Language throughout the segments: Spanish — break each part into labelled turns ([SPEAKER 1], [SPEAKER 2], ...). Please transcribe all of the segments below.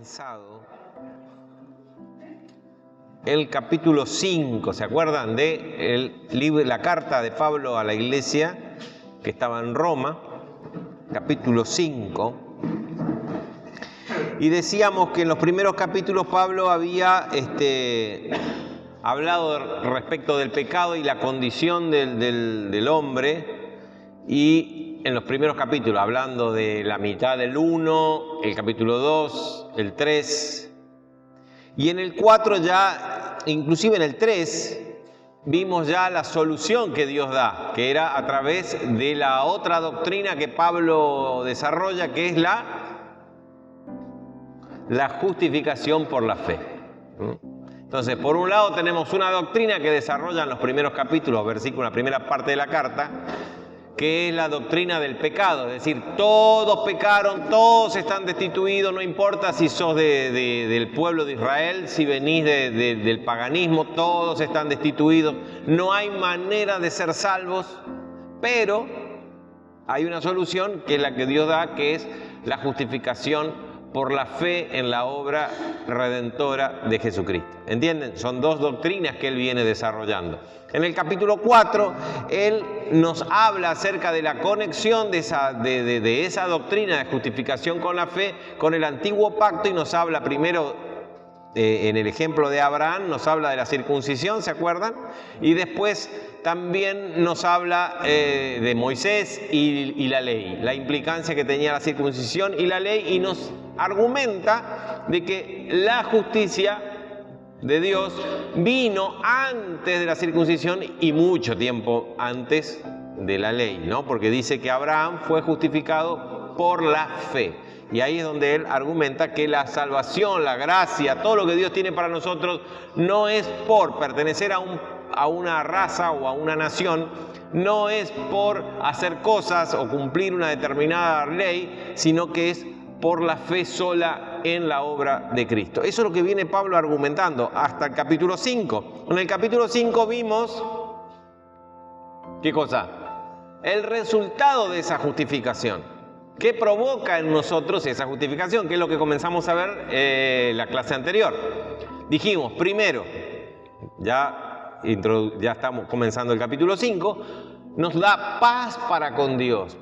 [SPEAKER 1] comenzado el capítulo 5, ¿se acuerdan de la carta de Pablo a la iglesia que estaba en Roma? Capítulo 5. Y decíamos que en los primeros capítulos Pablo había hablado respecto del pecado y la condición del hombre, y en los primeros capítulos, hablando de la mitad del 1, el capítulo 2, el 3, y en el 4 ya, inclusive en el 3, vimos ya la solución que Dios da, que era a través de la otra doctrina que Pablo desarrolla, que es la justificación por la fe. Entonces, por un lado tenemos una doctrina que desarrolla en los primeros capítulos, versículos, la primera parte de la carta, que es la doctrina del pecado, es decir, todos pecaron, todos están destituidos, no importa si sos del pueblo de Israel, si venís del paganismo, todos están destituidos, no hay manera de ser salvos, pero hay una solución que es la que Dios da, que es la justificación por la fe en la obra redentora de Jesucristo. ¿Entienden? Son dos doctrinas que él viene desarrollando. En el capítulo 4, él nos habla acerca de la conexión de esa doctrina de justificación con la fe, con el antiguo pacto, y nos habla primero, en el ejemplo de Abraham, nos habla de la circuncisión, ¿se acuerdan? Y después también nos habla de Moisés y la ley, la implicancia que tenía la circuncisión y la ley, y nos argumenta de que la justicia de Dios vino antes de la circuncisión y mucho tiempo antes de la ley, ¿no? Porque dice que Abraham fue justificado por la fe. Y ahí es donde él argumenta que la salvación, la gracia, todo lo que Dios tiene para nosotros no es por pertenecer a una raza o a una nación, no es por hacer cosas o cumplir una determinada ley, sino que es por la fe sola en la obra de Cristo. Eso es lo que viene Pablo argumentando hasta el capítulo 5. En el capítulo 5 vimos, ¿qué cosa? El resultado de esa justificación. ¿Qué provoca en nosotros esa justificación? Que es lo que comenzamos a ver la clase anterior. Dijimos, primero, ya estamos comenzando el capítulo 5, nos da paz para con Dios.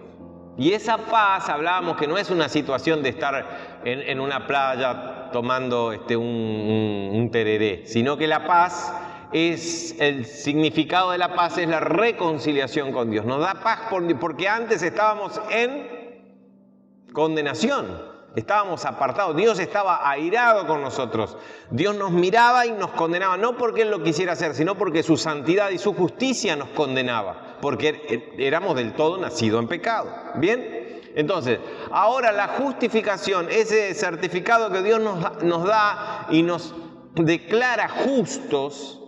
[SPEAKER 1] Y esa paz, hablábamos que no es una situación de estar en una playa tomando un tereré, sino que la paz es, el significado de la paz es la reconciliación con Dios. Nos da paz porque antes estábamos en condenación, estábamos apartados, Dios estaba airado con nosotros, Dios nos miraba y nos condenaba, no porque Él lo quisiera hacer, sino porque su santidad y su justicia nos condenaba, porque éramos del todo nacidos en pecado. ¿Bien? Entonces, ahora la justificación, ese certificado que Dios nos da y nos declara justos,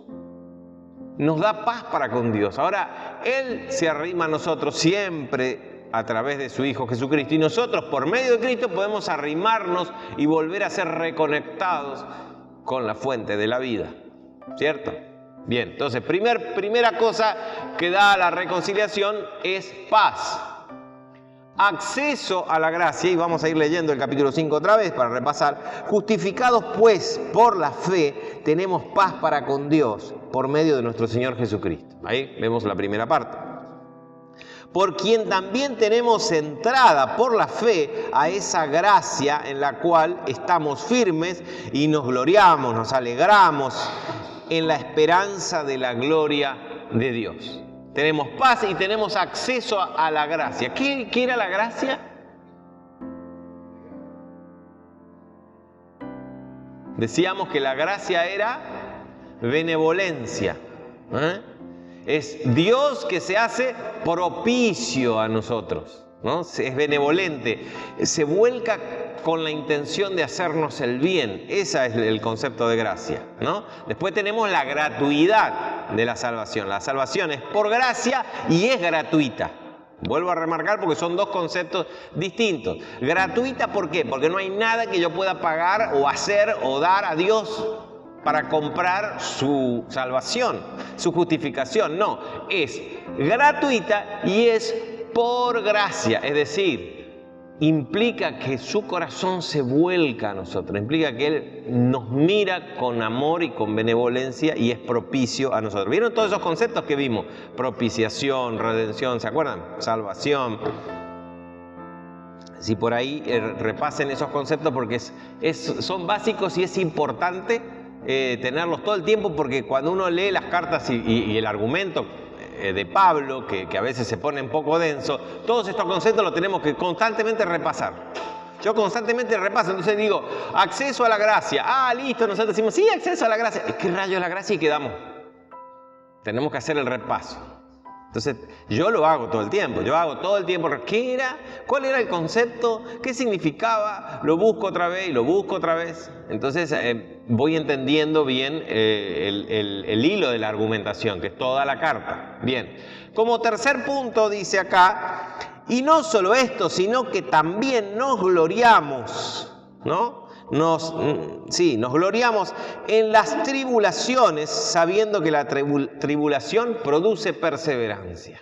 [SPEAKER 1] nos da paz para con Dios. Ahora, Él se arrima a nosotros siempre a través de su Hijo Jesucristo, y nosotros por medio de Cristo podemos arrimarnos y volver a ser reconectados con la fuente de la vida, ¿cierto? Bien, entonces primera cosa que da la reconciliación es paz, acceso a la gracia, y vamos a ir leyendo el capítulo 5 otra vez para repasar. Justificados pues por la fe, tenemos paz para con Dios por medio de nuestro Señor Jesucristo. Ahí vemos la primera parte. Por quien también tenemos entrada por la fe a esa gracia en la cual estamos firmes y nos gloriamos, nos alegramos en la esperanza de la gloria de Dios. Tenemos paz y tenemos acceso a la gracia. ¿Qué era la gracia? Decíamos que la gracia era benevolencia, Es Dios que se hace propicio a nosotros, ¿no? Es benevolente, se vuelca con la intención de hacernos el bien. Ese es el concepto de gracia, ¿no? Después tenemos la gratuidad de la salvación. La salvación es por gracia y es gratuita. Vuelvo a remarcar porque son dos conceptos distintos. Gratuita, ¿por qué? Porque no hay nada que yo pueda pagar o hacer o dar a Dios para comprar su salvación, su justificación. No, es gratuita y es por gracia. Es decir, implica que su corazón se vuelca a nosotros, implica que Él nos mira con amor y con benevolencia y es propicio a nosotros. ¿Vieron todos esos conceptos que vimos? Propiciación, redención, ¿se acuerdan? Salvación. Si por ahí repasen esos conceptos porque son básicos y es importante tenerlos todo el tiempo, porque cuando uno lee las cartas y el argumento de Pablo, que a veces se pone un poco denso, todos estos conceptos los tenemos que constantemente repasar. Yo constantemente repaso, entonces digo, acceso a la gracia. Ah, listo, nosotros decimos, sí, acceso a la gracia. ¿Qué rayo es la gracia? Y quedamos. Tenemos que hacer el repaso. Entonces, yo lo hago todo el tiempo. Yo hago todo el tiempo. ¿Qué era? ¿Cuál era el concepto? ¿Qué significaba? Lo busco otra vez y lo busco otra vez. Entonces, voy entendiendo bien el hilo de la argumentación, que es toda la carta. Bien. Como tercer punto, dice acá, y no solo esto, sino que también nos gloriamos, ¿no? Nos gloriamos en las tribulaciones, sabiendo que la tribulación produce perseverancia.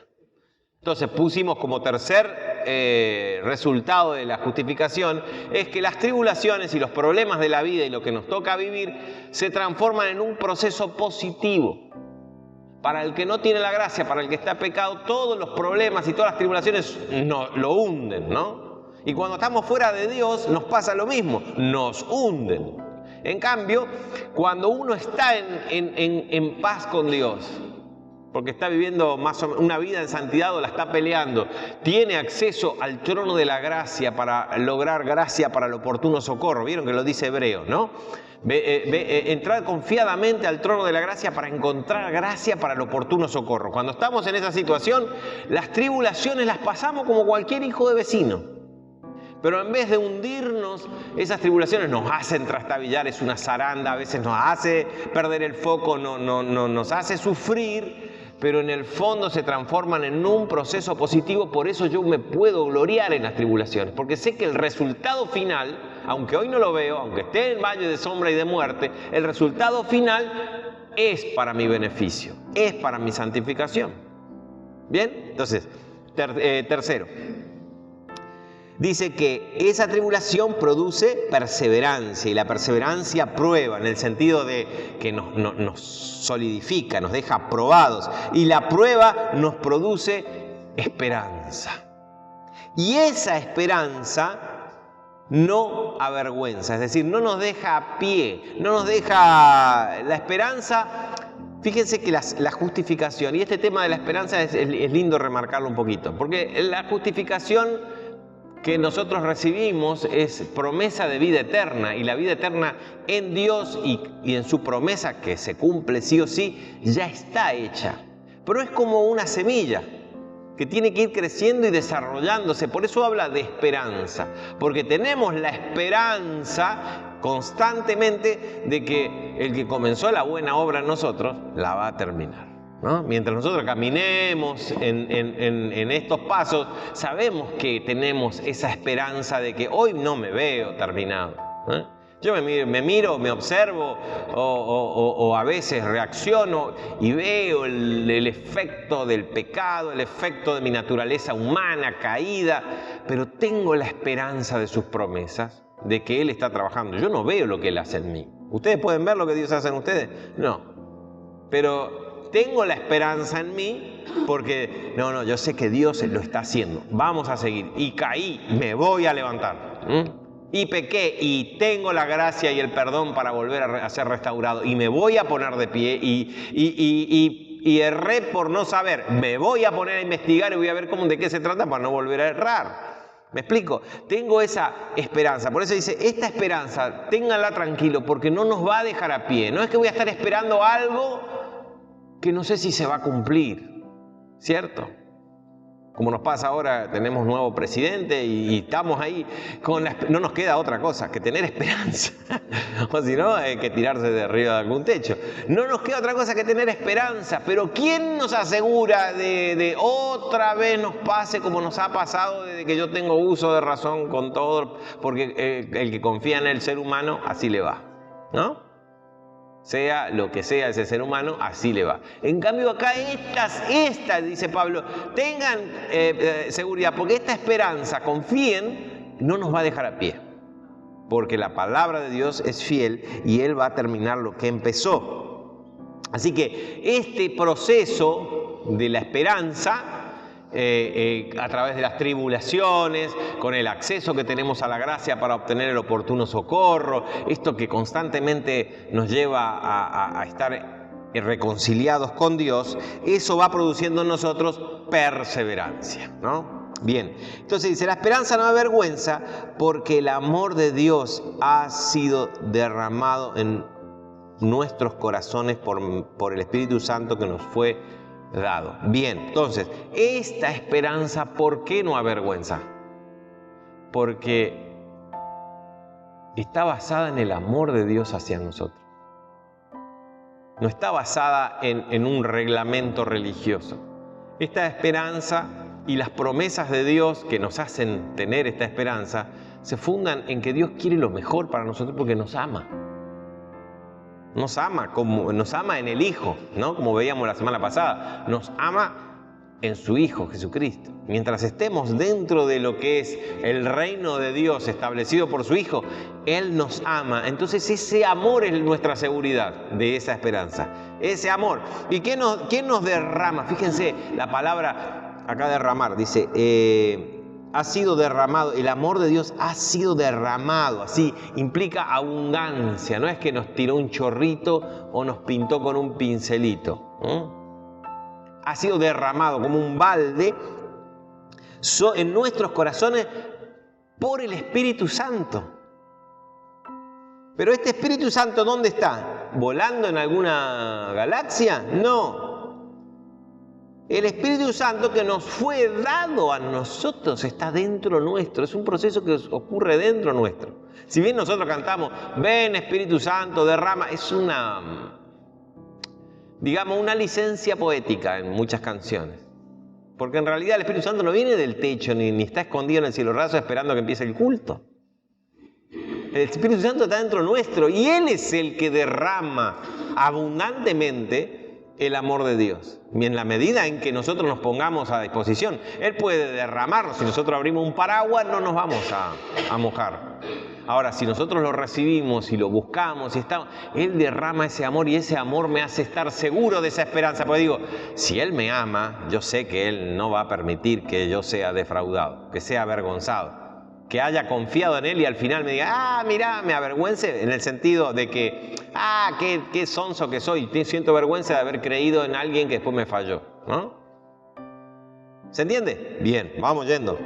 [SPEAKER 1] Entonces pusimos como tercer resultado de la justificación, es que las tribulaciones y los problemas de la vida y lo que nos toca vivir se transforman en un proceso positivo. Para el que no tiene la gracia, para el que está pecado, todos los problemas y todas las tribulaciones lo hunden, ¿no? Y cuando estamos fuera de Dios nos pasa lo mismo, nos hunden. En cambio, cuando uno está en paz con Dios, porque está viviendo más o menos una vida en santidad o la está peleando, tiene acceso al trono de la gracia para lograr gracia para el oportuno socorro. Vieron que lo dice Hebreo, ¿no? Entrar confiadamente al trono de la gracia para encontrar gracia para el oportuno socorro. Cuando estamos en esa situación, las tribulaciones las pasamos como cualquier hijo de vecino. Pero en vez de hundirnos, esas tribulaciones nos hacen trastabillar, es una zaranda, a veces nos hace perder el foco, nos hace sufrir, pero en el fondo se transforman en un proceso positivo. Por eso yo me puedo gloriar en las tribulaciones, porque sé que el resultado final, aunque hoy no lo veo, aunque esté en valle de sombra y de muerte, el resultado final es para mi beneficio, es para mi santificación. ¿Bien? Entonces, tercero. Dice que esa tribulación produce perseverancia, y la perseverancia prueba, en el sentido de que nos solidifica, nos deja probados, y la prueba nos produce esperanza. Y esa esperanza no avergüenza, es decir, no nos deja a pie, no nos deja la esperanza. Fíjense que la justificación, y este tema de la esperanza es lindo remarcarlo un poquito, porque la justificación que nosotros recibimos es promesa de vida eterna, y la vida eterna en Dios y en su promesa, que se cumple sí o sí, ya está hecha. Pero es como una semilla que tiene que ir creciendo y desarrollándose. Por eso habla de esperanza, porque tenemos la esperanza constantemente de que el que comenzó la buena obra en nosotros la va a terminar, ¿no? Mientras nosotros caminemos en estos pasos, sabemos que tenemos esa esperanza de que hoy no me veo terminado, ¿eh? Yo me miro, me observo o a veces reacciono y veo el efecto del pecado, el efecto de mi naturaleza humana caída, pero tengo la esperanza de sus promesas, de que Él está trabajando. Yo no veo lo que Él hace en mí. ¿Ustedes pueden ver lo que Dios hace en ustedes? No. Pero tengo la esperanza en mí porque, yo sé que Dios lo está haciendo. Vamos a seguir. Y caí, me voy a levantar. Y pequé y tengo la gracia y el perdón para volver a ser restaurado. Y me voy a poner de pie y erré por no saber. Me voy a poner a investigar y voy a ver de qué se trata para no volver a errar. ¿Me explico? Tengo esa esperanza. Por eso dice, esta esperanza, ténganla tranquilo, porque no nos va a dejar a pie. No es que voy a estar esperando algo que no sé si se va a cumplir, ¿cierto? Como nos pasa ahora, tenemos nuevo presidente y estamos ahí no nos queda otra cosa que tener esperanza. O si no, hay que tirarse de arriba de algún techo. No nos queda otra cosa que tener esperanza. Pero ¿quién nos asegura de otra vez nos pase como nos ha pasado desde que yo tengo uso de razón con todo? Porque el que confía en el ser humano, así le va, ¿no? Sea lo que sea ese ser humano, así le va. En cambio acá estas, dice Pablo, tengan seguridad, porque esta esperanza, confíen no nos va a dejar a pie, porque la palabra de Dios es fiel y Él va a terminar lo que empezó. Así que este proceso de la esperanza, a través de las tribulaciones, con el acceso que tenemos a la gracia para obtener el oportuno socorro, esto que constantemente nos lleva a estar reconciliados con Dios, eso va produciendo en nosotros perseverancia, ¿no? Bien, entonces dice, la esperanza no avergüenza porque el amor de Dios ha sido derramado en nuestros corazones por el Espíritu Santo que nos fue dado. Bien, entonces, esta esperanza, ¿por qué no avergüenza? Porque está basada en el amor de Dios hacia nosotros. No está basada en un reglamento religioso. Esta esperanza y las promesas de Dios que nos hacen tener esta esperanza se fundan en que Dios quiere lo mejor para nosotros porque nos ama. Nos ama en el Hijo, ¿no? Como veíamos la semana pasada. Nos ama en su Hijo, Jesucristo. Mientras estemos dentro de lo que es el reino de Dios establecido por su Hijo, Él nos ama. Entonces ese amor es nuestra seguridad de esa esperanza. Ese amor. ¿Y quién nos derrama? Fíjense, la palabra acá derramar, dice... ha sido derramado, el amor de Dios ha sido derramado, así implica abundancia, no es que nos tiró un chorrito o nos pintó con un pincelito, ha sido derramado como un balde en nuestros corazones por el Espíritu Santo. Pero este Espíritu Santo, ¿dónde está? ¿Volando en alguna galaxia? No. El Espíritu Santo que nos fue dado a nosotros está dentro nuestro. Es un proceso que ocurre dentro nuestro. Si bien nosotros cantamos, ven Espíritu Santo, derrama, es una licencia poética en muchas canciones. Porque en realidad el Espíritu Santo no viene del techo ni está escondido en el cielo raso esperando a que empiece el culto. El Espíritu Santo está dentro nuestro y Él es el que derrama abundantemente el amor de Dios. Y en la medida en que nosotros nos pongamos a disposición, Él puede derramarnos. Si nosotros abrimos un paraguas, no nos vamos a mojar. Ahora, si nosotros lo recibimos y lo buscamos, Él derrama ese amor y ese amor me hace estar seguro de esa esperanza. Porque digo, si Él me ama, yo sé que Él no va a permitir que yo sea defraudado, que sea avergonzado. Que haya confiado en Él y al final me diga, mirá, me avergüence, en el sentido de que, qué sonso que soy, siento vergüenza de haber creído en alguien que después me falló, ¿no? ¿Se entiende? Bien, vamos yendo.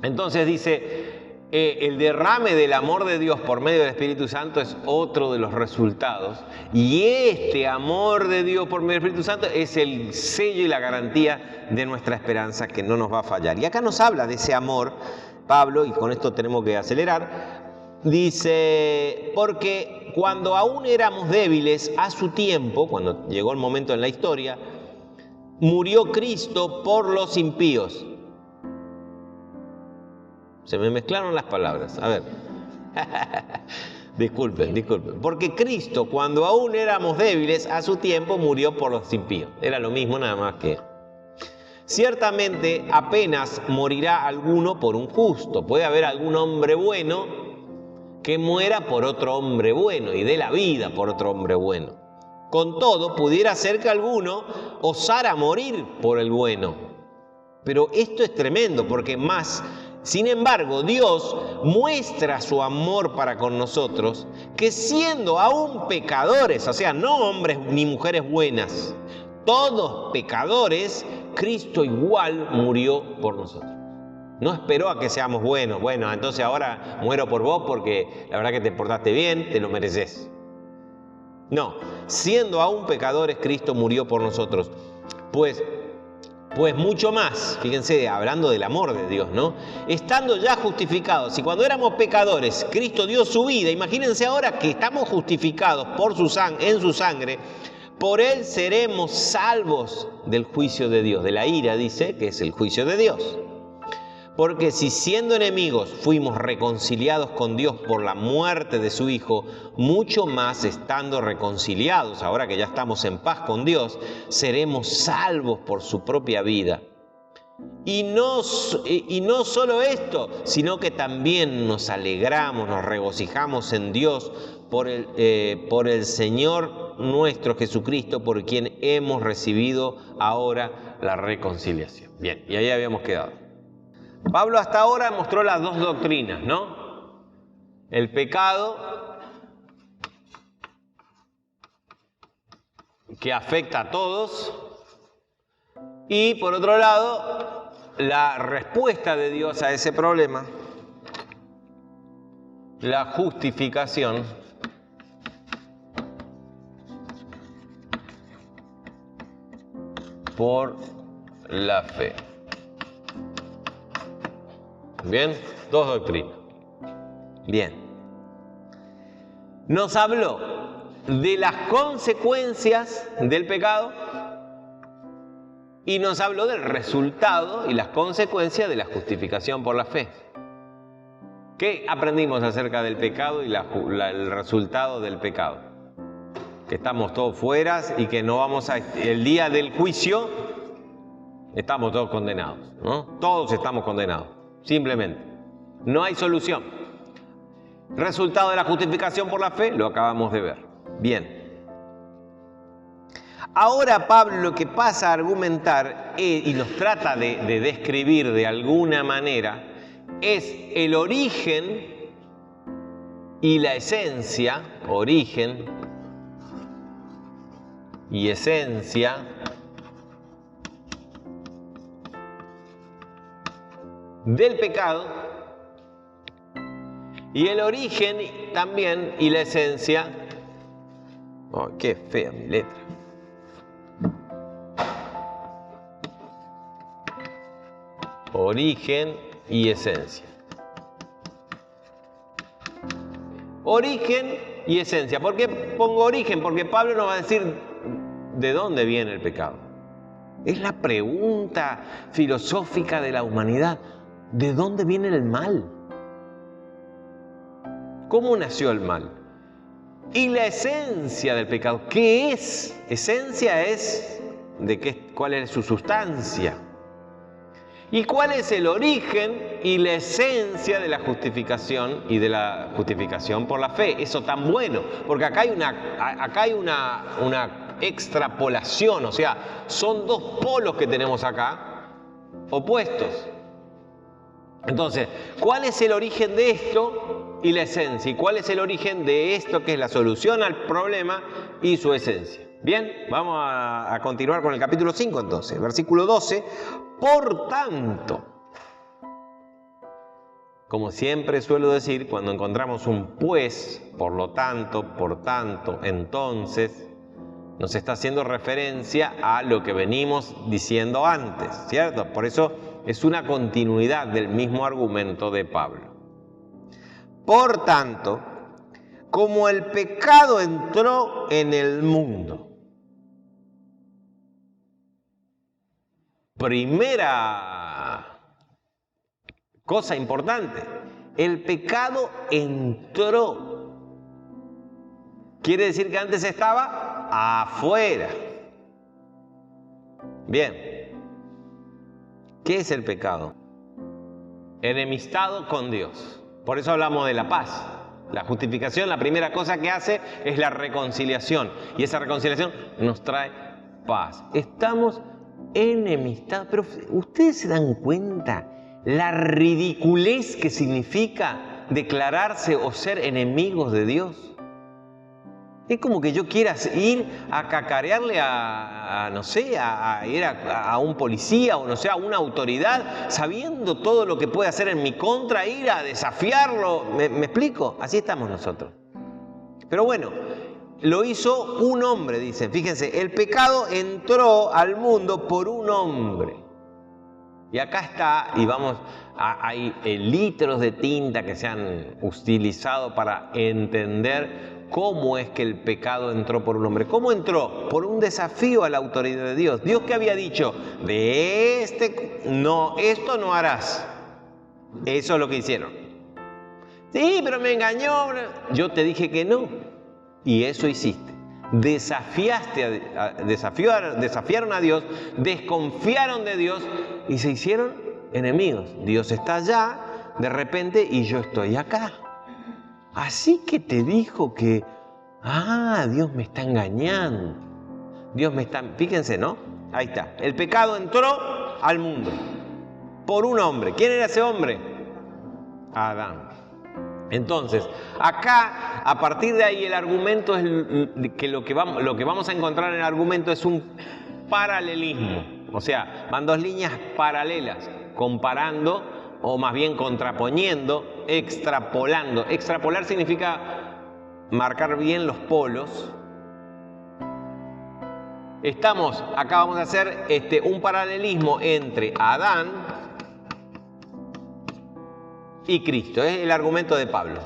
[SPEAKER 1] Entonces dice, el derrame del amor de Dios por medio del Espíritu Santo es otro de los resultados. Y este amor de Dios por medio del Espíritu Santo es el sello y la garantía de nuestra esperanza que no nos va a fallar. Y acá nos habla de ese amor Pablo, y con esto tenemos que acelerar, dice, porque cuando aún éramos débiles, a su tiempo, cuando llegó el momento en la historia, murió Cristo por los impíos. Se me mezclaron las palabras, a ver. Disculpen. Porque Cristo, cuando aún éramos débiles, a su tiempo murió por los impíos. Era lo mismo, nada más que... Ciertamente apenas morirá alguno por un justo. Puede haber algún hombre bueno que muera por otro hombre bueno y dé la vida por otro hombre bueno. Con todo, pudiera ser que alguno osara morir por el bueno. Pero esto es tremendo porque sin embargo, Dios muestra su amor para con nosotros, que siendo aún pecadores, o sea, no hombres ni mujeres buenas, todos pecadores, Cristo igual murió por nosotros. No esperó a que seamos buenos. Bueno, entonces ahora muero por vos porque la verdad que te portaste bien, te lo mereces. No, siendo aún pecadores, Cristo murió por nosotros. Pues mucho más, fíjense, hablando del amor de Dios, ¿no? Estando ya justificados, y cuando éramos pecadores, Cristo dio su vida. Imagínense ahora que estamos justificados en su sangre. Por Él seremos salvos del juicio de Dios, de la ira, dice, que es el juicio de Dios. Porque si siendo enemigos fuimos reconciliados con Dios por la muerte de su Hijo, mucho más estando reconciliados, ahora que ya estamos en paz con Dios, seremos salvos por su propia vida. Y no solo esto, sino que también nos alegramos, nos regocijamos en Dios por el Señor nuestro Jesucristo, por quien hemos recibido ahora la reconciliación. Bien, y ahí habíamos quedado. Pablo hasta ahora mostró las dos doctrinas, ¿no? El pecado, que afecta a todos, y por otro lado, la respuesta de Dios a ese problema, la justificación por la fe. Bien, dos doctrinas. Bien. Nos habló de las consecuencias del pecado y nos habló del resultado y las consecuencias de la justificación por la fe. ¿Qué aprendimos acerca del pecado y el resultado del pecado? Que estamos todos fuera y que no vamos el día del juicio estamos todos condenados, ¿no? Todos estamos condenados, simplemente. No hay solución. Resultado de la justificación por la fe, lo acabamos de ver. Bien. Ahora Pablo lo que pasa a argumentar y nos trata de describir de alguna manera es el origen y la esencia, origen y esencia del pecado y el origen también y la esencia. Oh, qué fea mi letra. Origen y esencia. Origen y esencia. ¿Por qué pongo origen? Porque Pablo nos va a decir de dónde viene el pecado. Es la pregunta filosófica de la humanidad. ¿De dónde viene el mal? ¿Cómo nació el mal? Y la esencia del pecado. ¿Qué es? Esencia es ¿cuál es su sustancia? ¿Y cuál es el origen y la esencia de la justificación y de la justificación por la fe? Eso tan bueno, porque acá hay una extrapolación, o sea, son dos polos que tenemos acá, opuestos. Entonces, ¿cuál es el origen de esto y la esencia? ¿Y cuál es el origen de esto que es la solución al problema y su esencia? Bien, vamos a continuar con el capítulo 5 entonces, versículo 12. Por tanto, como siempre suelo decir, cuando encontramos un pues, por lo tanto, por tanto, entonces, nos está haciendo referencia a lo que venimos diciendo antes, ¿cierto? Por eso es una continuidad del mismo argumento de Pablo. Por tanto, como el pecado entró en el mundo, primera cosa importante, el pecado entró. Quiere decir que antes estaba afuera. Bien. ¿Qué es el pecado? Enemistado con Dios. Por eso hablamos de la paz. La justificación, la primera cosa que hace es la reconciliación. Y esa reconciliación nos trae paz. Estamos enemistados. Pero ¿ustedes se dan cuenta la ridiculez que significa declararse o ser enemigos de Dios? Es como que yo quiera ir a cacarearle no sé, a ir a un policía o no sé, a una autoridad, sabiendo todo lo que puede hacer en mi contra, ir a desafiarlo. ¿Me explico? Así estamos nosotros. Pero bueno, lo hizo un hombre, dicen. Fíjense, el pecado entró al mundo por un hombre. Y acá está, y hay litros de tinta que se han utilizado para entender cómo es que el pecado entró por un hombre. ¿Cómo entró? Por un desafío a la autoridad de Dios. Dios que había dicho, esto no harás. Eso es lo que hicieron. Sí, pero me engañó. Yo te dije que no. Y eso hiciste. desafiaron a Dios, desconfiaron de Dios y se hicieron enemigos. Dios está allá de repente y yo estoy acá. Así que te dijo que, Dios me está engañando. Fíjense, ¿no? Ahí está. El pecado entró al mundo por un hombre. ¿Quién era ese hombre? Adán. Entonces, acá, a partir de ahí, el argumento es que lo que vamos a encontrar en el argumento es un paralelismo. O sea, van dos líneas paralelas, comparando, o más bien contraponiendo, extrapolando. Extrapolar significa marcar bien los polos. Acá vamos a hacer un paralelismo entre Adán y Cristo. Es el argumento de Pablo.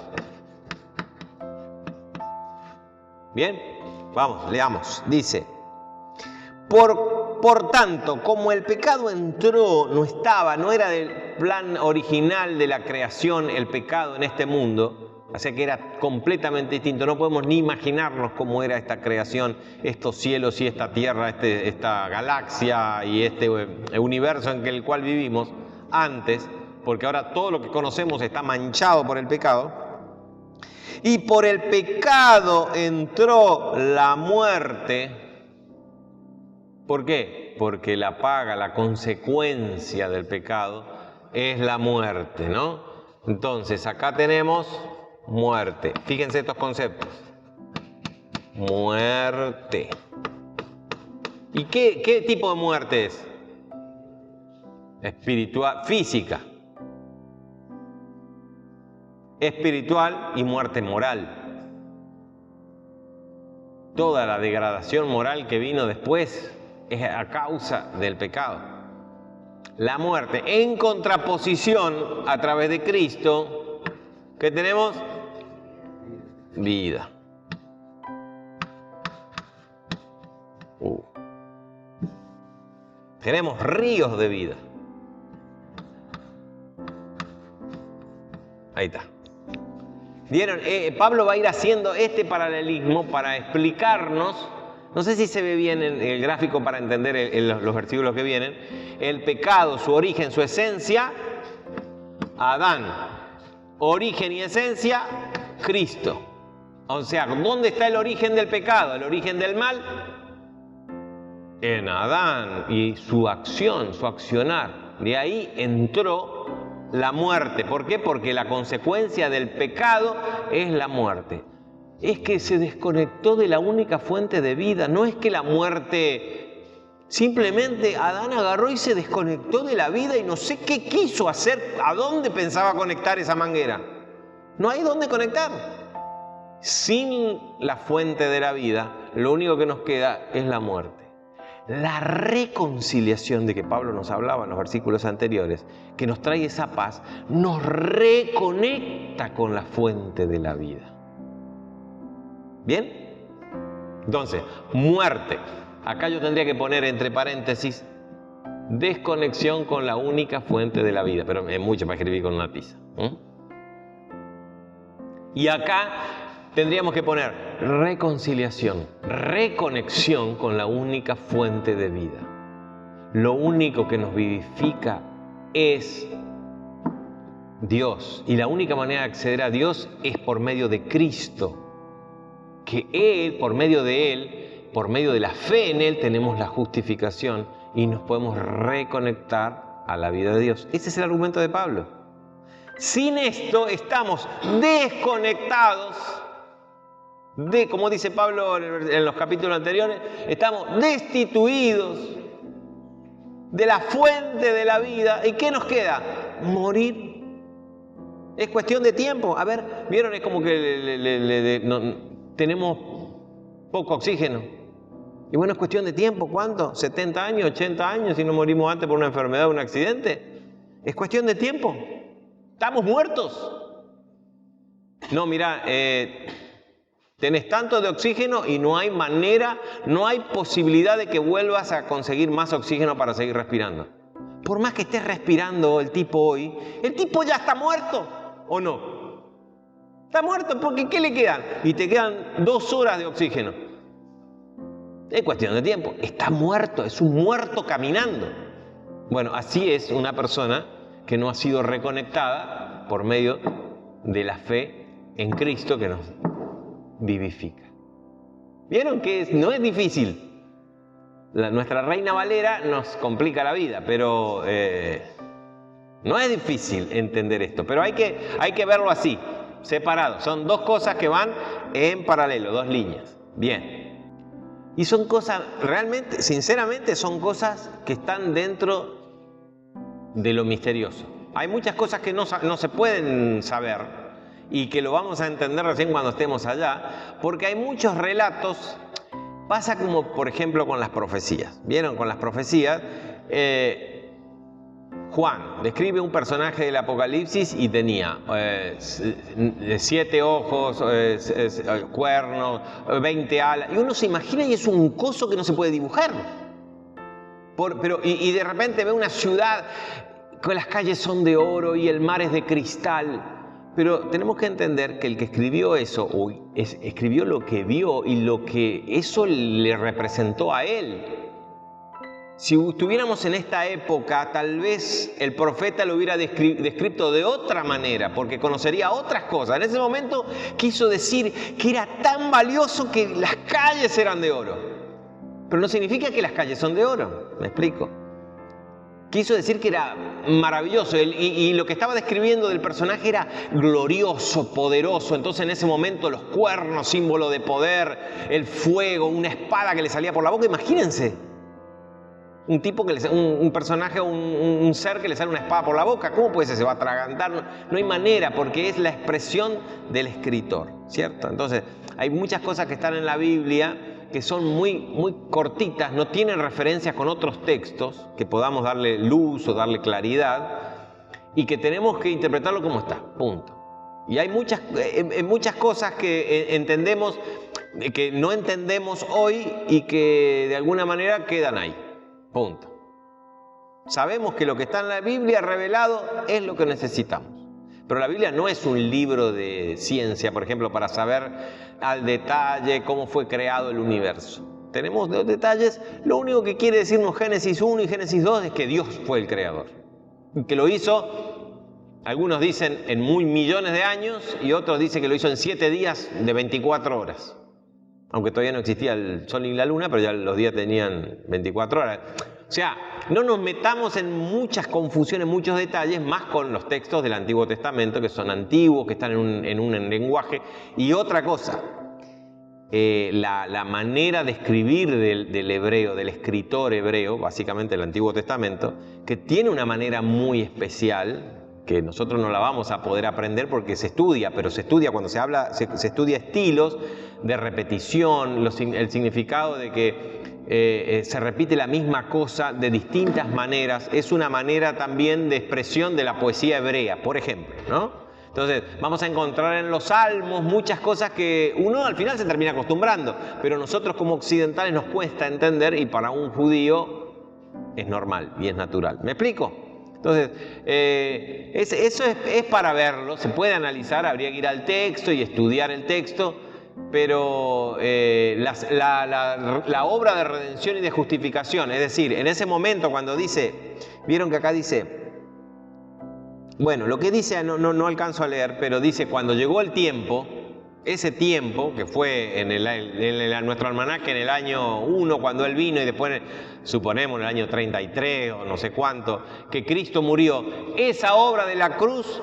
[SPEAKER 1] Bien, vamos, leamos. Dice, por tanto, como el pecado entró, no era del plan original de la creación el pecado en este mundo, o sea que era completamente distinto. No podemos ni imaginarnos cómo era esta creación, estos cielos y esta tierra, esta galaxia y este universo en el cual vivimos antes, porque ahora todo lo que conocemos está manchado por el pecado. Y por el pecado entró la muerte. ¿Por qué? Porque la paga, la consecuencia del pecado es la muerte, ¿no? Entonces, acá tenemos muerte. Fíjense estos conceptos. Muerte. ¿Y qué tipo de muerte es? Espiritual, física. Espiritual y muerte moral. Toda la degradación moral que vino después es a causa del pecado. La muerte en contraposición a través de Cristo, ¿qué tenemos? Vida. Tenemos ríos de vida. Ahí está. ¿Vieron? Pablo va a ir haciendo este paralelismo para explicarnos, no sé si se ve bien en el gráfico para entender los versículos que vienen, el pecado, su origen, su esencia, Adán. Origen y esencia, Cristo. O sea, ¿dónde está el origen del pecado? El origen del mal, en Adán y su acción, su accionar. De ahí entró la muerte. ¿Por qué? Porque la consecuencia del pecado es la muerte. Es que se desconectó de la única fuente de vida. No es que la muerte, simplemente Adán agarró y se desconectó de la vida y no sé qué quiso hacer, a dónde pensaba conectar esa manguera. No hay dónde conectar. Sin la fuente de la vida, lo único que nos queda es la muerte. La reconciliación de que Pablo nos hablaba en los versículos anteriores, que nos trae esa paz, nos reconecta con la fuente de la vida. ¿Bien? Entonces, muerte. Acá yo tendría que poner entre paréntesis, desconexión con la única fuente de la vida, pero es mucho para escribir con una tiza. Y acá tendríamos que poner reconciliación, reconexión con la única fuente de vida. Lo único que nos vivifica es Dios. Y la única manera de acceder a Dios es por medio de Cristo. Que Él, por medio de la fe en Él, tenemos la justificación y nos podemos reconectar a la vida de Dios. Ese es el argumento de Pablo. Sin esto estamos desconectados. Como dice Pablo en los capítulos anteriores, estamos destituidos de la fuente de la vida. ¿Y qué nos queda? Morir. Es cuestión de tiempo. A ver, ¿vieron? Es como que tenemos poco oxígeno. Y bueno, es cuestión de tiempo. ¿Cuánto? ¿70 años? ¿80 años? Si no morimos antes por una enfermedad o un accidente. Es cuestión de tiempo. ¿Estamos muertos? No, mira, tenés tanto de oxígeno y no hay manera, no hay posibilidad de que vuelvas a conseguir más oxígeno para seguir respirando. Por más que estés respirando el tipo hoy, el tipo ya está muerto, ¿o no? Está muerto porque ¿qué le quedan? Y te quedan 2 horas de oxígeno. Es cuestión de tiempo. Está muerto, es un muerto caminando. Bueno, así es una persona que no ha sido reconectada por medio de la fe en Cristo que nos vivifica. ¿Vieron que no es difícil? Nuestra Reina Valera nos complica la vida, pero no es difícil entender esto. Pero hay que verlo así, separado. Son dos cosas que van en paralelo, dos líneas. Bien. Y son cosas, realmente, sinceramente, son cosas que están dentro de lo misterioso. Hay muchas cosas que no se pueden saber y que lo vamos a entender recién cuando estemos allá, porque hay muchos relatos. Pasa como, por ejemplo, con las profecías. ¿Vieron? Con las profecías, Juan describe un personaje del Apocalipsis y tenía 7 ojos, cuernos, 20 alas. Y uno se imagina y es un coso que no se puede dibujar. Y de repente ve una ciudad que las calles son de oro y el mar es de cristal. Pero tenemos que entender que el que escribió eso, escribió lo que vio y lo que eso le representó a él. Si estuviéramos en esta época, tal vez el profeta lo hubiera descrito de otra manera, porque conocería otras cosas. En ese momento quiso decir que era tan valioso que las calles eran de oro. Pero no significa que las calles son de oro, ¿me explico? Quiso decir que era maravilloso y lo que estaba describiendo del personaje era glorioso, poderoso. Entonces en ese momento los cuernos, símbolo de poder, el fuego, una espada que le salía por la boca. Imagínense, un personaje, un ser que le sale una espada por la boca. ¿Cómo puede ser? Se va a atragantar. No hay manera, porque es la expresión del escritor, ¿cierto? Entonces hay muchas cosas que están en la Biblia que son muy cortitas, no tienen referencias con otros textos, que podamos darle luz o darle claridad, y que tenemos que interpretarlo como está, punto. Y hay muchas cosas que entendemos, que no entendemos hoy y que de alguna manera quedan ahí, punto. Sabemos que lo que está en la Biblia revelado es lo que necesitamos. Pero la Biblia no es un libro de ciencia, por ejemplo, para saber al detalle cómo fue creado el universo. Tenemos los detalles, lo único que quiere decirnos Génesis 1 y Génesis 2 es que Dios fue el creador. Y que lo hizo, algunos dicen en millones de años y otros dicen que lo hizo en 7 días de 24 horas. Aunque todavía no existía el sol ni la luna, pero ya los días tenían 24 horas. O sea, no nos metamos en muchas confusiones, muchos detalles, más con los textos del Antiguo Testamento, que son antiguos, que están en un lenguaje. Y otra cosa, la manera de escribir del hebreo, del escritor hebreo, básicamente el Antiguo Testamento, que tiene una manera muy especial, que nosotros no la vamos a poder aprender porque se estudia, pero se estudia cuando se habla, se estudia estilos de repetición, el significado de que se repite la misma cosa de distintas maneras. Es una manera también de expresión de la poesía hebrea, por ejemplo, ¿no? Entonces vamos a encontrar en los salmos muchas cosas que uno al final se termina acostumbrando, pero nosotros como occidentales nos cuesta entender y para un judío es normal y es natural. ¿Me explico? Entonces, eso es para verlo, se puede analizar, habría que ir al texto y estudiar el texto, pero la obra de redención y de justificación, es decir, en ese momento cuando dice, vieron que acá dice, bueno, lo que dice no alcanzo a leer, pero dice cuando llegó el tiempo, ese tiempo que fue en nuestro almanaque en el año 1 cuando Él vino y después suponemos en el año 33 o no sé cuánto, que Cristo murió, esa obra de la cruz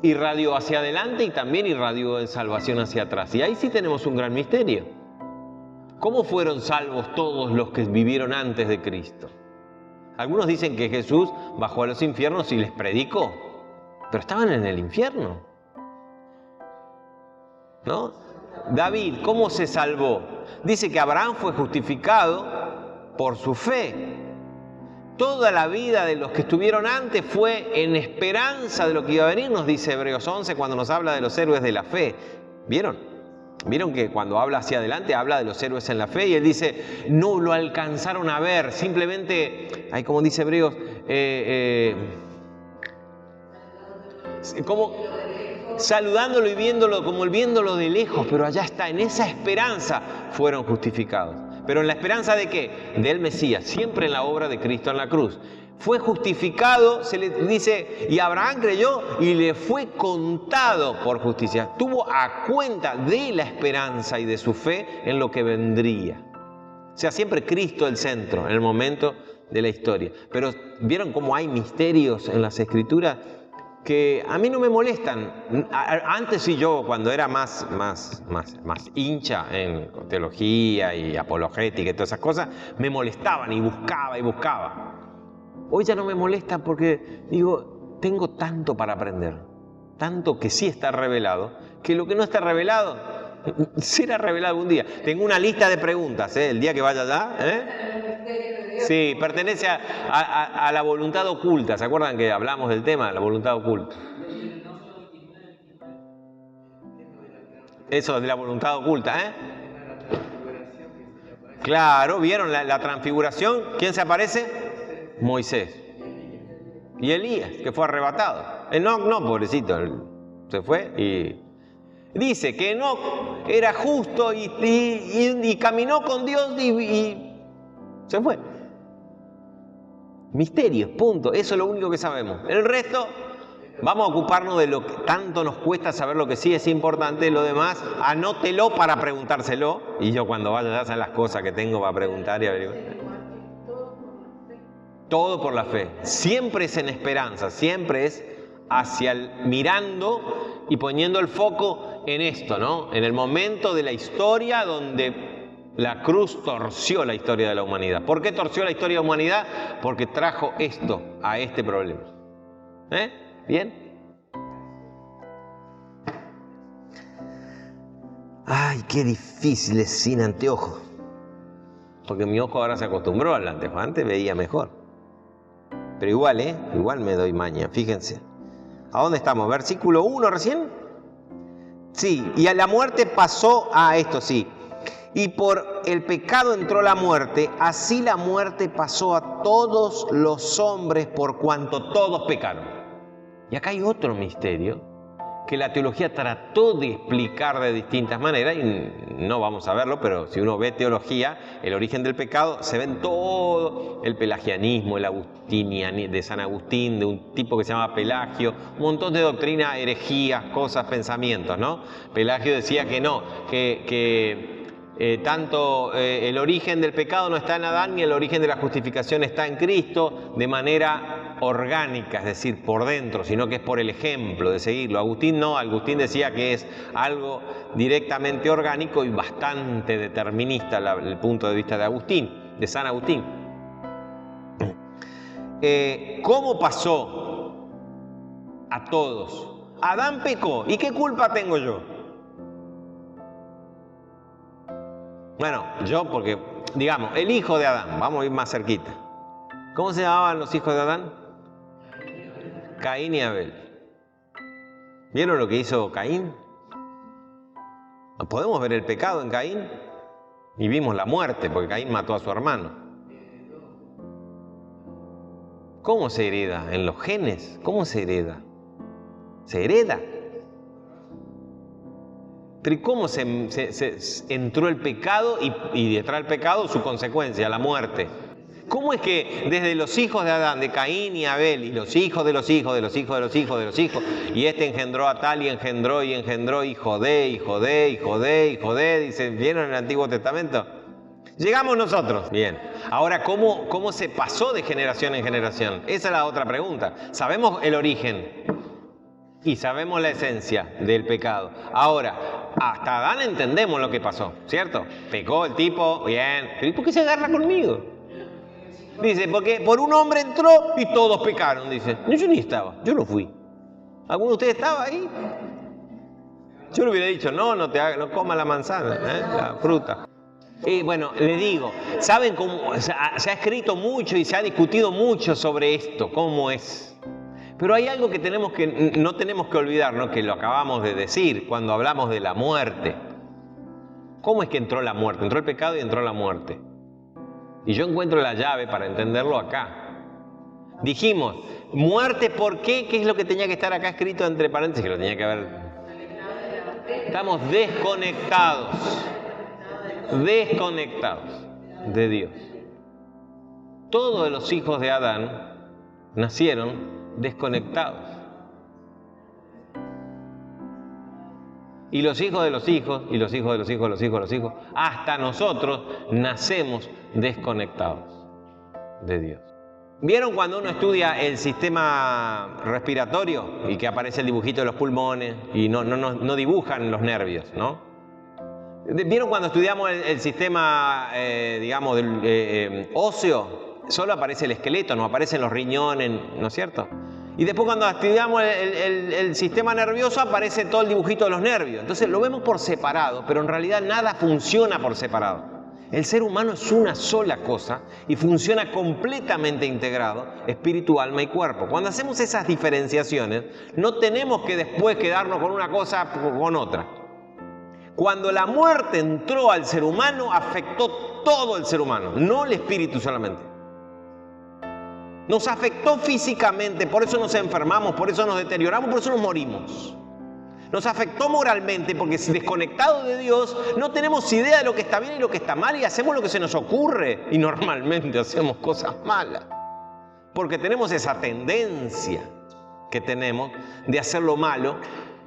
[SPEAKER 1] irradió hacia adelante y también irradió en salvación hacia atrás. Y ahí sí tenemos un gran misterio. ¿Cómo fueron salvos todos los que vivieron antes de Cristo? Algunos dicen que Jesús bajó a los infiernos y les predicó, pero estaban en el infierno, ¿no? David, ¿cómo se salvó? Dice que Abraham fue justificado por su fe. Toda la vida de los que estuvieron antes fue en esperanza de lo que iba a venir, nos dice Hebreos 11 cuando nos habla de los héroes de la fe. ¿Vieron? Vieron que cuando habla hacia adelante habla de los héroes en la fe y él dice, no lo alcanzaron a ver, simplemente, como dice Hebreos, como saludándolo y viéndolo, como viéndolo de lejos, pero allá está, en esa esperanza fueron justificados. ¿Pero en la esperanza de qué? Del Mesías, siempre en la obra de Cristo en la cruz. Fue justificado, se le dice, y Abraham creyó y le fue contado por justicia. Tuvo a cuenta de la esperanza y de su fe en lo que vendría. O sea, siempre Cristo el centro en el momento de la historia. Pero ¿vieron cómo hay misterios en las Escrituras que a mí no me molestan? Antes sí, yo cuando era más hincha en teología y apologética y todas esas cosas, me molestaban y buscaba. Hoy ya no me molesta porque digo, tengo tanto para aprender, tanto que sí está revelado, que lo que no está revelado será revelado algún día. Tengo una lista de preguntas, el día que vaya allá. Sí, pertenece a la voluntad oculta. ¿Se acuerdan que hablamos del tema, la voluntad oculta? Eso de la voluntad oculta, Claro, ¿vieron la transfiguración? ¿Quién se aparece? Moisés. Y Elías, que fue arrebatado. Enoc no, pobrecito, se fue y... Dice que Enoc era justo y caminó con Dios y se fue. Misterios, punto. Eso es lo único que sabemos. El resto, vamos a ocuparnos de lo que tanto nos cuesta saber lo que sí es importante. Lo demás, anótelo para preguntárselo. Y yo cuando vaya a hacer las cosas que tengo para preguntar y averiguar. Todo por la fe. Siempre es en esperanza, siempre es hacia mirando y poniendo el foco en esto, ¿no? En el momento de la historia donde la cruz torció la historia de la humanidad. ¿Por qué torció la historia de la humanidad? Porque trajo esto a este problema. ¿Bien? Ay, qué difícil es sin anteojos. Porque mi ojo ahora se acostumbró al anteojo. Antes veía mejor. Pero igual, igual me doy maña, fíjense. ¿A dónde estamos? ¿Versículo 1 recién? Sí, y a la muerte pasó a esto, sí. Y por el pecado entró la muerte, así la muerte pasó a todos los hombres por cuanto todos pecaron. Y acá hay otro misterio que la teología trató de explicar de distintas maneras, y no vamos a verlo, pero si uno ve teología, el origen del pecado, se ve en todo el pelagianismo, el agustinianismo, de San Agustín, de un tipo que se llama Pelagio, un montón de doctrinas, herejías, cosas, pensamientos, ¿no? Pelagio decía que no, tanto el origen del pecado no está en Adán, ni el origen de la justificación está en Cristo, de manera orgánica, es decir, por dentro, sino que es por el ejemplo de seguirlo. Agustín no, Agustín decía que es algo directamente orgánico y bastante determinista el punto de vista de Agustín, de San Agustín. ¿Cómo pasó a todos? Adán pecó, ¿y qué culpa tengo yo? Bueno, yo porque, digamos, el hijo de Adán, vamos a ir más cerquita. ¿Cómo se llamaban los hijos de Adán? Caín y Abel. ¿Vieron lo que hizo Caín? ¿Podemos ver el pecado en Caín? Y vimos la muerte, porque Caín mató a su hermano. ¿Cómo se hereda? ¿En los genes? ¿Cómo se hereda? ¿Se hereda? Pero ¿y cómo se entró el pecado y detrás del pecado su consecuencia, la muerte? ¿Cómo es que desde los hijos de Adán, de Caín y Abel, y los hijos de los hijos, de los hijos de los hijos de los hijos, y este engendró a tal y engendró, hijo de, dice, ¿vieron en el Antiguo Testamento? Llegamos nosotros. Bien. Ahora, ¿cómo se pasó de generación en generación? Esa es la otra pregunta. Sabemos el origen y sabemos la esencia del pecado. Ahora, hasta Adán entendemos lo que pasó, ¿cierto? Pecó el tipo, bien. ¿Pero por qué se agarra conmigo? Dice, porque por un hombre entró y todos pecaron, dice. Yo ni estaba, yo no fui. ¿Alguno de ustedes estaba ahí? Yo le hubiera dicho, no coma la manzana, la fruta. Y bueno, le digo, ¿saben cómo? Se ha escrito mucho y se ha discutido mucho sobre esto, cómo es. Pero hay algo que no tenemos que olvidarnos, que lo acabamos de decir cuando hablamos de la muerte. ¿Cómo es que entró la muerte? Entró el pecado y entró la muerte. Y yo encuentro la llave para entenderlo acá. Dijimos, muerte, ¿por qué? ¿Qué es lo que tenía que estar acá escrito entre paréntesis? Que lo tenía que haber... Estamos desconectados. Desconectados. de Dios. Todos los hijos de Adán nacieron desconectados. Y los hijos de los hijos, y los hijos de los hijos de los hijos de los hijos, hasta nosotros nacemos desconectados de Dios. ¿Vieron cuando uno estudia el sistema respiratorio y que aparece el dibujito de los pulmones y no dibujan los nervios, ¿no? ¿Vieron cuando estudiamos el sistema, digamos, óseo? Solo aparece el esqueleto, no aparecen los riñones, ¿no es cierto? Y después cuando estudiamos el sistema nervioso aparece todo el dibujito de los nervios. Entonces lo vemos por separado, pero en realidad nada funciona por separado. El ser humano es una sola cosa y funciona completamente integrado, espíritu, alma y cuerpo. Cuando hacemos esas diferenciaciones, no tenemos que después quedarnos con una cosa o con otra. Cuando la muerte entró al ser humano, afectó todo el ser humano, no el espíritu solamente. Nos afectó físicamente, por eso nos enfermamos, por eso nos deterioramos, por eso nos morimos. Nos afectó moralmente porque desconectados de Dios no tenemos idea de lo que está bien y lo que está mal y hacemos lo que se nos ocurre y normalmente hacemos cosas malas porque tenemos esa tendencia que tenemos de hacer lo malo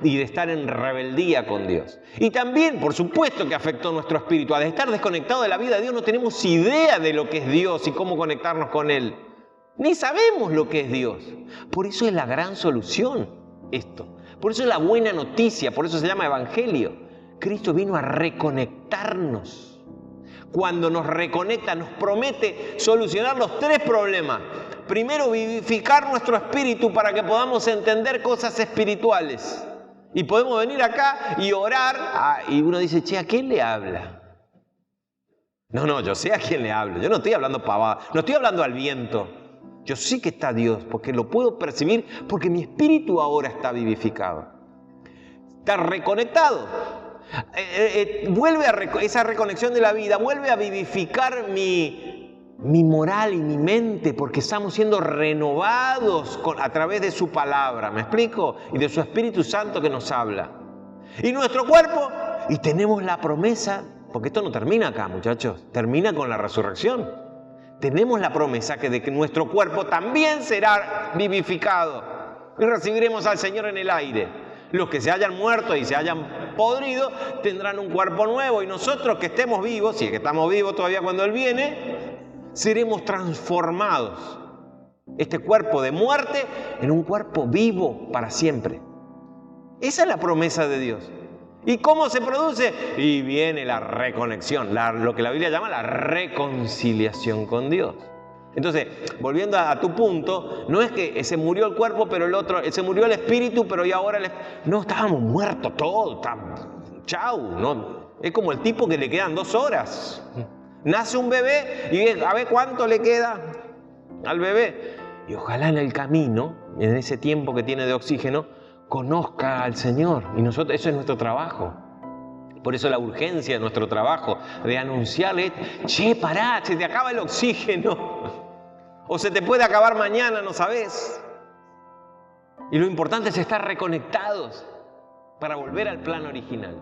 [SPEAKER 1] y de estar en rebeldía con Dios. Y también, por supuesto, que afectó nuestro espíritu. Al estar desconectado de la vida de Dios no tenemos idea de lo que es Dios y cómo conectarnos con Él. Ni sabemos lo que es Dios. Por eso es la gran solución esto. Por eso es la buena noticia, por eso se llama evangelio. Cristo vino a reconectarnos. Cuando nos reconecta, nos promete solucionar los tres problemas. Primero, vivificar nuestro espíritu para que podamos entender cosas espirituales. Y podemos venir acá y orar. Y uno dice, che, ¿a quién le habla? No, yo sé a quién le hablo. Yo no estoy hablando pavada, no estoy hablando al viento. Yo sé que está Dios, porque lo puedo percibir, porque mi espíritu ahora está vivificado. Está reconectado. Esa reconexión de la vida vuelve a vivificar mi moral y mi mente, porque estamos siendo renovados a través de su palabra, ¿me explico? Y de su Espíritu Santo que nos habla. Y nuestro cuerpo, y tenemos la promesa, porque esto no termina acá, muchachos, termina con la resurrección. Tenemos la promesa de que nuestro cuerpo también será vivificado y recibiremos al Señor en el aire. Los que se hayan muerto y se hayan podrido tendrán un cuerpo nuevo y nosotros que estemos vivos, si es que estamos vivos todavía cuando Él viene, seremos transformados. Este cuerpo de muerte en un cuerpo vivo para siempre. Esa es la promesa de Dios. ¿Y cómo se produce? Y viene la reconexión, lo que la Biblia llama la reconciliación con Dios. Entonces, volviendo a tu punto, no es que se murió el cuerpo, pero se murió el espíritu, pero y ahora no, estábamos muertos todos, chau, no. Es como el tipo que le quedan 2 horas. Nace un bebé y a ver cuánto le queda al bebé. Y ojalá en el camino, en ese tiempo que tiene de oxígeno, conozca al Señor. Y nosotros, eso es nuestro trabajo. Por eso la urgencia de nuestro trabajo, de anunciarle, che, pará, se te acaba el oxígeno. O se te puede acabar mañana, no sabes. Y lo importante es estar reconectados para volver al plan original.